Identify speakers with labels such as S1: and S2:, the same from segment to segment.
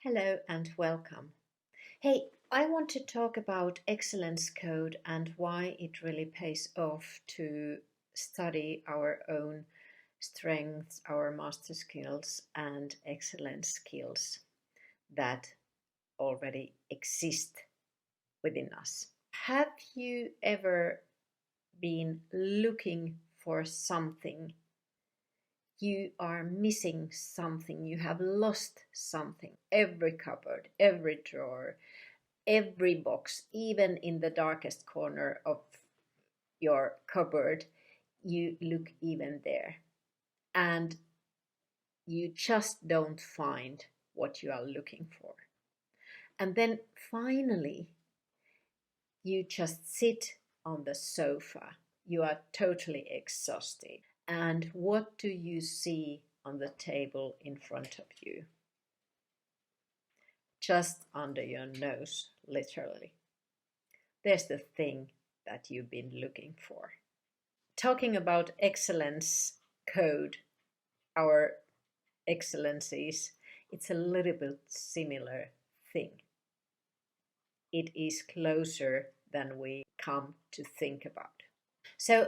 S1: Hello and welcome. Hey, I want to talk about Excellence Code and why it really pays off to study our own strengths, our master skills, and excellence skills that already exist within us. Have you ever been looking for something? You are missing something, you have lost something. Every cupboard, every drawer, every box, even in the darkest corner of your cupboard, you look even there. And you just don't find what you are looking for. And then finally, you just sit on the sofa. You are totally exhausted. And what do you see on the table in front of you? Just under your nose, literally. There's the thing that you've been looking for. Talking about excellence code, our excellencies, it's a little bit similar thing. It is closer than we come to think about. So,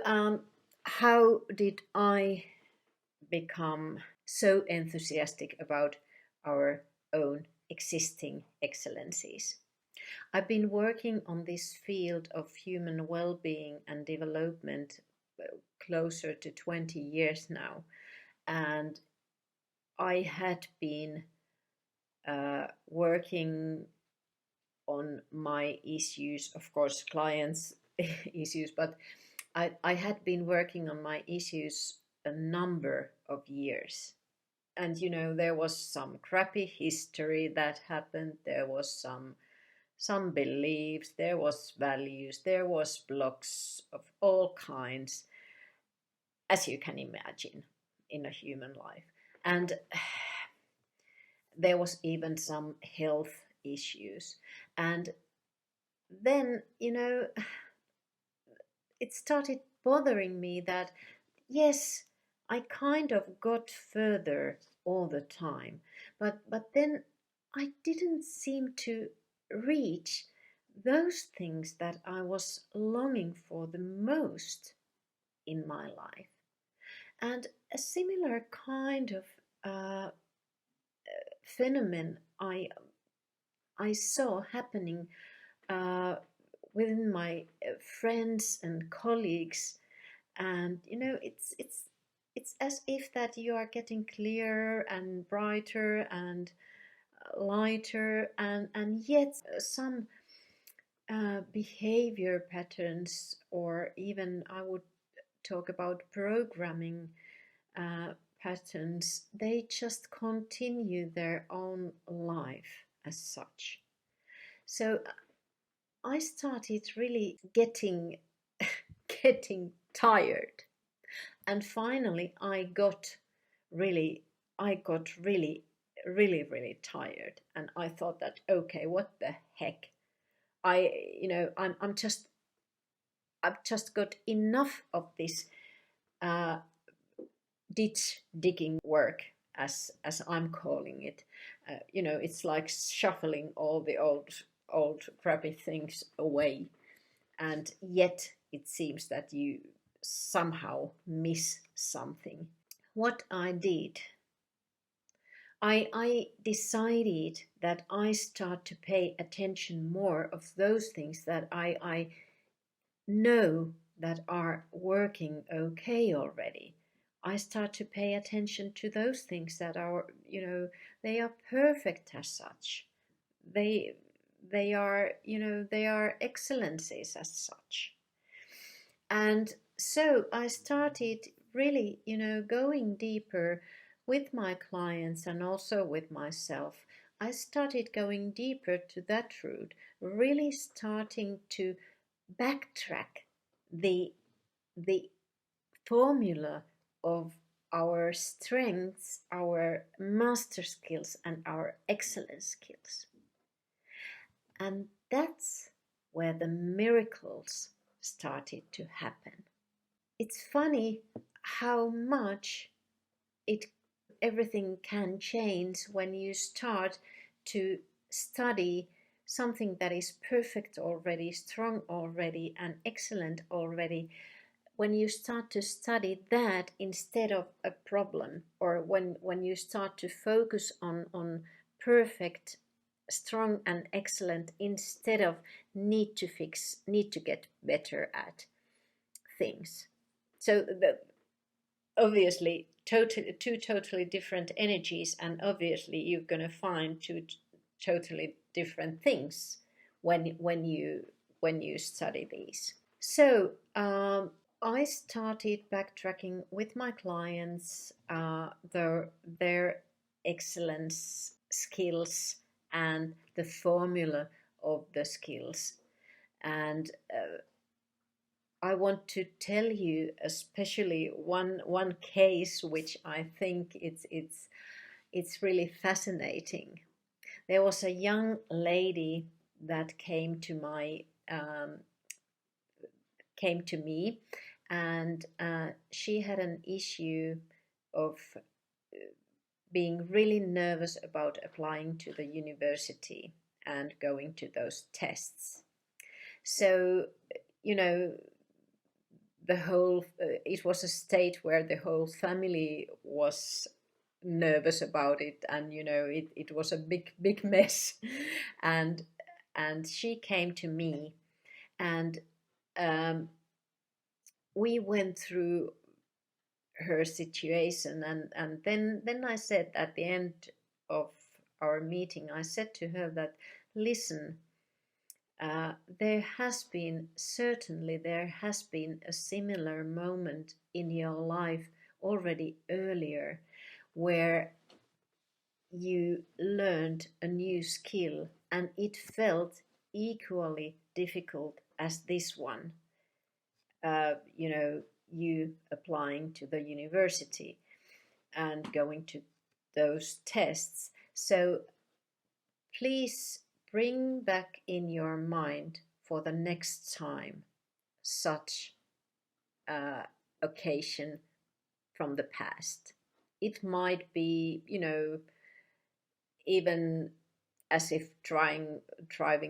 S1: how did I become so enthusiastic about our own existing excellencies? I've been working on this field of human well-being and development closer to 20 years now, and I had been working on my issues, of course, clients' issues, but I had been working on my issues a number of years. And there was some crappy history that happened, there was some beliefs, there was values, there was blocks of all kinds, as you can imagine in a human life. And there was even some health issues. And then, it started bothering me that, yes, I kind of got further all the time, but then I didn't seem to reach those things that I was longing for the most in my life. And a similar kind of uh, phenomenon I saw happening uh, within my friends and colleagues, and it's as if that you are getting clearer and brighter and lighter, and yet some behavior patterns, or even I would talk about programming patterns, they just continue their own life as such. So I started really getting getting tired, and finally I got really tired, and I thought that, okay, what the heck, I you know I'm just I've just got enough of this uh, ditch digging work, as I'm calling it. It's like shuffling all the old crappy things away, and yet it seems that you somehow miss something. What I did, I decided that I start to pay attention more of those things that I know that are working okay already. I start to pay attention to those things that are, they are perfect as such. They they are, they are excellencies as such. And so I started really, going deeper with my clients and also with myself. I started going deeper to that route, really starting to backtrack the the formula of our strengths, our master skills, and our excellence skills. And that's where the miracles started to happen. It's funny how much it everything can change when you start to study something that is perfect already, strong already, and excellent already, when you start to study that instead of a problem, or when you start to focus on perfect, strong, and excellent instead of need to fix, need to get better at things. So obviously two totally different energies, and obviously you're going to find two totally different things when you study these. So I started backtracking with my clients their excellence skills and the formula of the skills. And I want to tell you especially one case which I think it's really fascinating. There was a young lady that came to me, and she had an issue of being really nervous about applying to the university and going to those tests. So, you know, the whole it was a state where the whole family was nervous about it, and it was a big mess. And she came to me, and we went through her situation, and then I said at the end of our meeting, I said to her that, listen, there has been a similar moment in your life already earlier, where you learned a new skill and it felt equally difficult as this one. You applying to the university and going to those tests. So please bring back in your mind for the next time such occasion from the past. It might be, even as if driving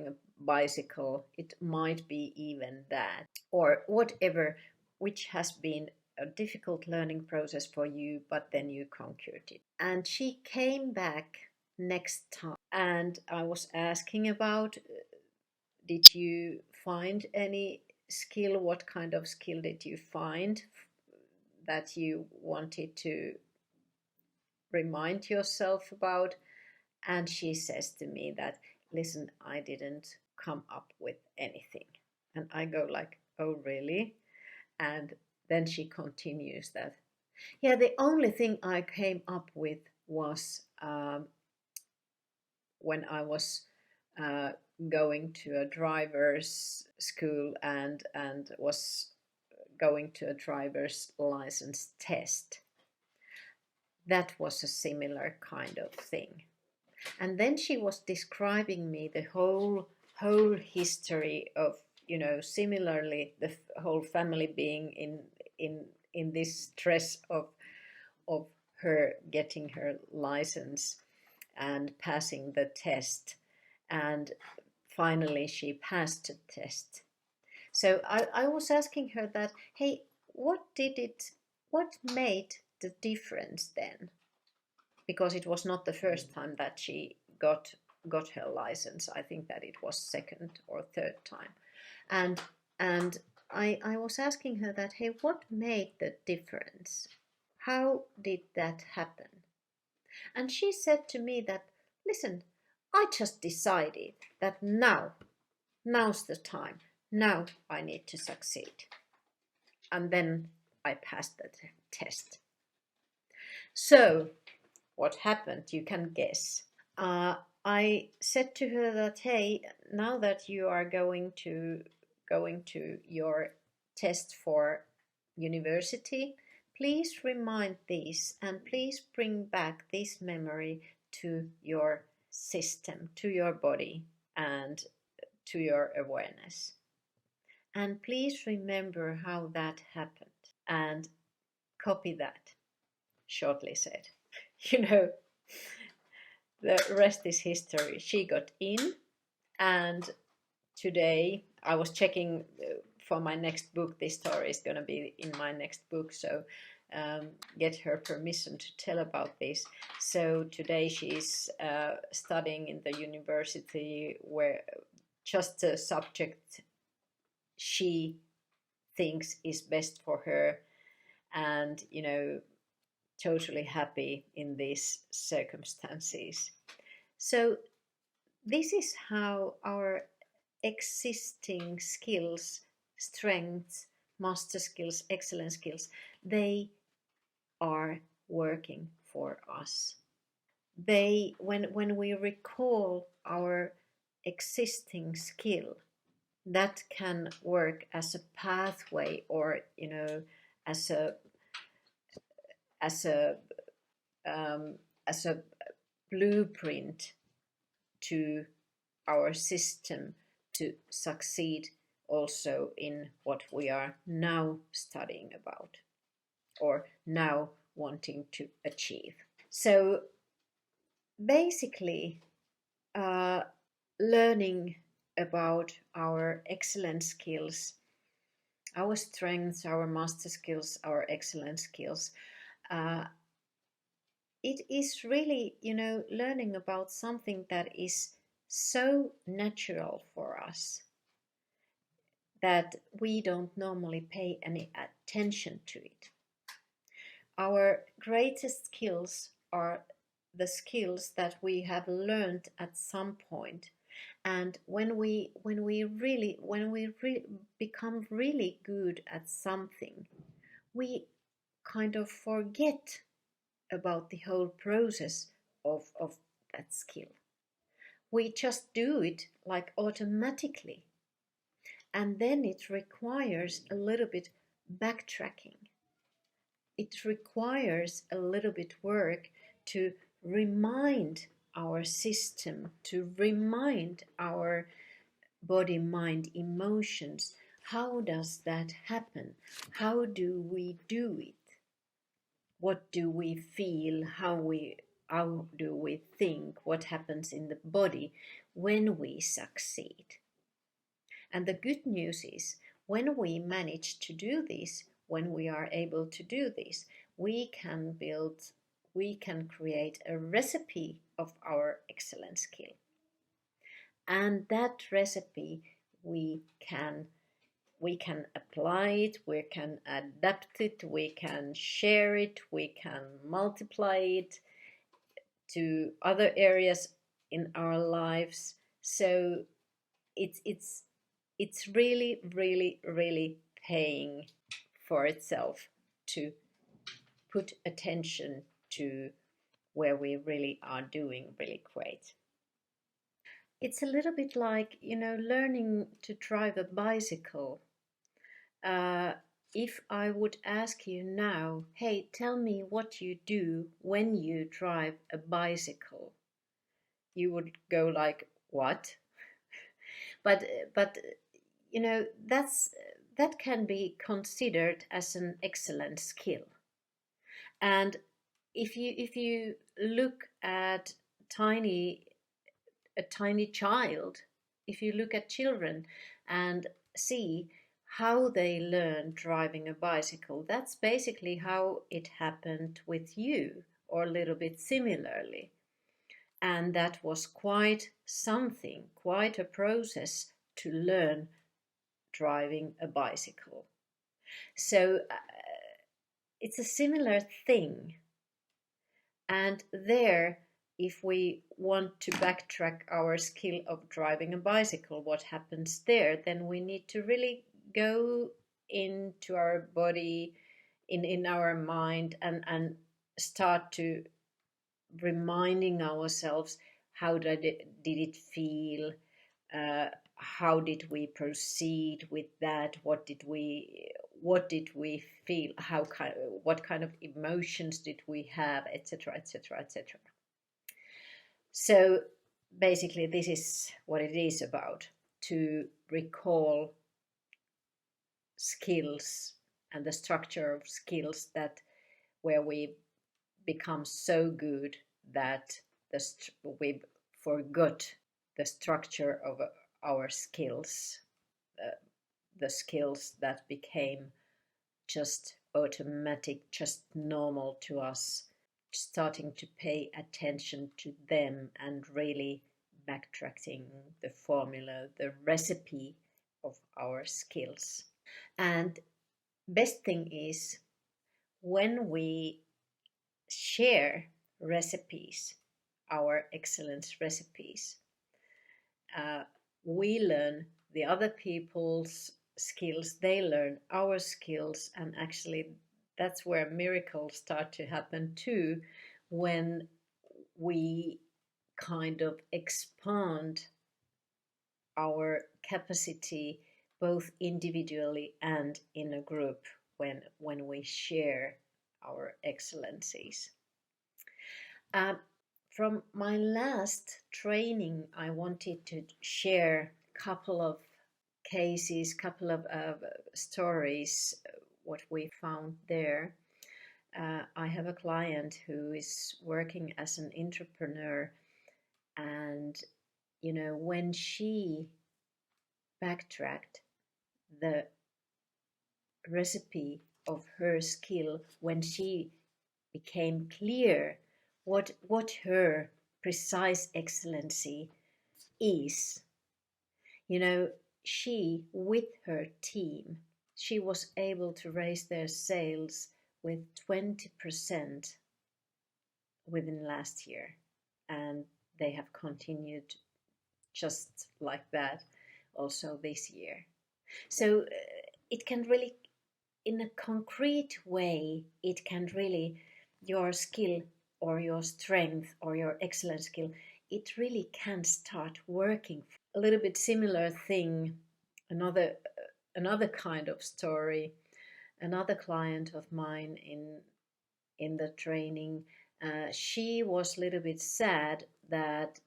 S1: a bicycle, it might be even that, or whatever, which has been a difficult learning process for you, but then you conquered it. And she came back next time, and I was asking about, did you find any skill? What kind of skill did you find that you wanted to remind yourself about? And she says to me that, listen, I didn't come up with anything. And I go like, oh, really? And then she continues that, yeah, the only thing I came up with was when I was going to a driver's school and was going to a driver's license test. That was a similar kind of thing. And then she was describing me the whole history of, similarly the whole family being in this stress of her getting her license and passing the test, and finally she passed the test. So I was asking her that, hey, what made the difference then? Because it was not the first time that she got her license. I think that it was second or third time. And I was asking her that, hey, what made the difference? How did that happen? And she said to me that, listen, I just decided that now's the time. Now I need to succeed. And then I passed the test. So what happened? You can guess. I said to her that, hey, now that you are going to your test for university, please remind these and please bring back this memory to your system, to your body, and to your awareness. And please remember how that happened and copy that, shortly said. the rest is history. She got in, and today I was checking for my next book. This story is going to be in my next book, so get her permission to tell about this. So today she's studying in the university where just the subject she thinks is best for her, and totally happy in these circumstances. So this is how our existing skills, strengths, master skills, excellent skills, they are working for us. They, when we recall our existing skill, that can work as a pathway, or as a as a um, as a blueprint to our system to succeed also in what we are now studying about or now wanting to achieve. So basically, uh, learning about our excellent skills, our strengths, our master skills, our excellent skills, uh, it is really, learning about something that is so natural for us that we don't normally pay any attention to it. Our greatest skills are the skills that we have learned at some point, and when we become really good at something, we kind of forget about the whole process of that skill. We just do it like automatically, and then it requires a little bit backtracking. It requires a little bit work to remind our system, to remind our body, mind, emotions. How does that happen? How do we do it? What do we feel? How do we think? What happens in the body when we succeed? And the good news is, when we manage to do this, when we are able to do this, we can create a recipe of our excellent skill. And that recipe we can apply it, we can adapt it, we can share it, we can multiply it to other areas in our lives. So it's really, really, really paying for itself to put attention to where we really are doing really great. It's a little bit like, learning to drive a bicycle. Uh, if I would ask you now, hey, tell me what you do when you drive a bicycle, you would go like, what? But but that can be considered as an excellent skill. And if you look at tiny a tiny child, if you look at children and see how they learn driving a bicycle, that's basically how it happened with you, or a little bit similarly. And that was quite something, quite a process to learn driving a bicycle. So it's a similar thing. And there, if we want to backtrack our skill of driving a bicycle, what happens there? Then we need to really go into our body, in our mind, and start to reminding ourselves, how did it feel? How did we proceed with that? What did we feel? What kind of emotions did we have, etc., etc., etc. So basically, this is what it is about: to recall skills and the structure of skills that where we become so good that we forgot the structure of our skills, uh, the skills that became just automatic, just normal to us, starting to pay attention to them and really backtracking the formula, the recipe of our skills. And best thing is when we share recipes, our excellence recipes, uh, we learn the other people's skills, they learn our skills, and actually that's where miracles start to happen too, when we kind of expand our capacity both individually and in a group when we share our excellencies. Uh, from my last training, I wanted to share a couple of cases, couple of stories, what we found there. I have a client who is working as an entrepreneur, and when she backtracked the recipe of her skill, when she became clear what her precise excellency is, she with her team, she was able to raise their sales with 20% within last year, and they have continued just like that also this year. So it can really, in a concrete way, it can really, your skill or your strength or your excellent skill, it really can start working. A little bit similar thing, another kind of story. Another client of mine in the training, she was a little bit sad that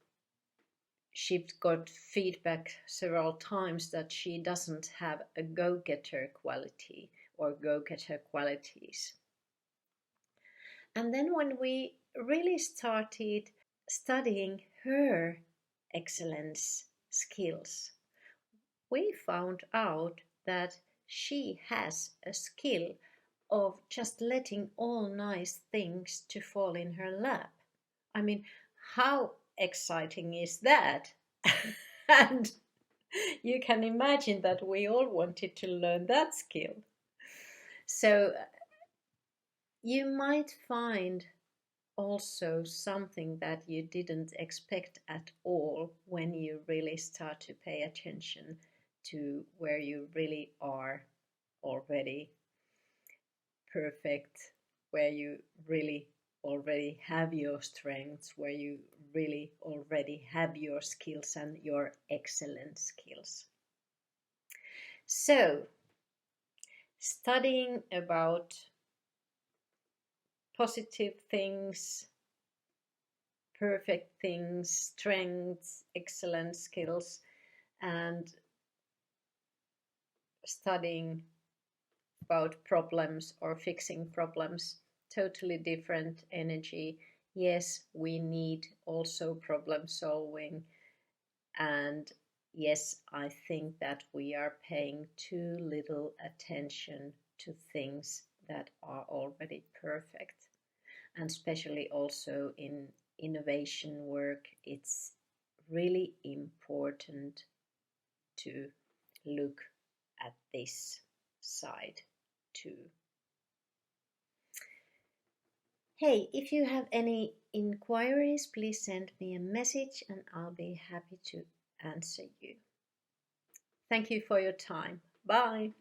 S1: she got feedback several times that she doesn't have a go-getter quality or go-getter qualities. And then when we really started studying her excellence skills, we found out that she has a skill of just letting all nice things to fall in her lap. I mean, how exciting is that? And you can imagine that we all wanted to learn that skill. So you might find also something that you didn't expect at all when you really start to pay attention to where you really are already perfect, where you really already have your strengths, where you really already have your skills and your excellent skills. So, studying about positive things, perfect things, strengths, excellent skills, and studying about problems or fixing problems, totally different energy. Yes, we need also problem solving, and yes, I think that we are paying too little attention to things that are already perfect. And especially also in innovation work, it's really important to look at this side too. Hey, if you have any inquiries, please send me a message and I'll be happy to answer you. Thank you for your time. Bye.